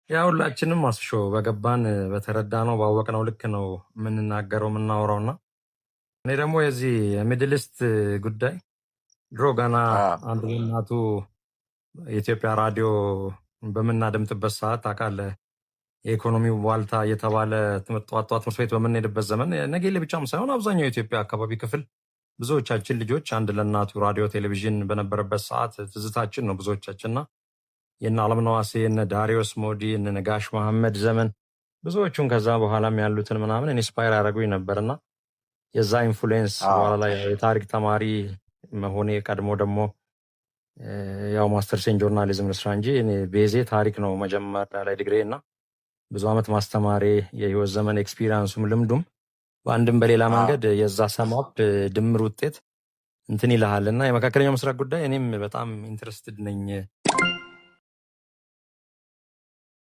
ያ ሁላችንም አስሾ በገባን በተረዳነው ባወቅነው ልክ ነው የምንናገረው የምናወራውና እኔ ደግሞ የዚህ የሚድል ኢስት ጉዳይ ድሮ ገና አዎ አንድ እናቱ የኢትዮጵያ ራዲዮ በምናደምጥበት ሰዓት ታውቃለህ፣ የኢኮኖሚው ዋልታ እየተባለ ጠዋት ጠዋት ትምህርት ቤት በምንሄድበት ዘመን ነጌሌ ብቻም ሳይሆን አብዛኛው የኢትዮጵያ አካባቢ ክፍል ብዙዎቻችን ልጆች አንድ ለእናቱ ራዲዮ ቴሌቪዥን በነበረበት ሰዓት ትዝታችን ነው ብዙዎቻችንና የነ አለምነህ የነ ዳሪዮስ ሞዲ የነ ነጋሽ መሐመድ ዘመን ብዙዎቹን ከዛ በኋላም ያሉትን ምናምን ኢንስፓየር ያደረጉኝ ነበርና የዛ ኢንፍሉዌንስ አዎ በኋላ ላይ የታሪክ ተማሪ መሆኔ ቀድሞ ደግሞ ያው ማስተርሴን ጆርናሊዝም ስራ እንጂ እኔ ቤዜ ታሪክ ነው መጀመሪያ ላይ ዲግሪ እና ብዙ ዓመት ማስተማሬ የህይወት ዘመን ኤክስፒሪየንሱም ልምዱም በአንድም በሌላ አዎ መንገድ የዛ ሰማፕ ድምር ውጤት እንትን ይልሃል እና የመካከለኛው ምስራቅ ጉዳይ እኔም በጣም ኢንትረስትድ ነኝ።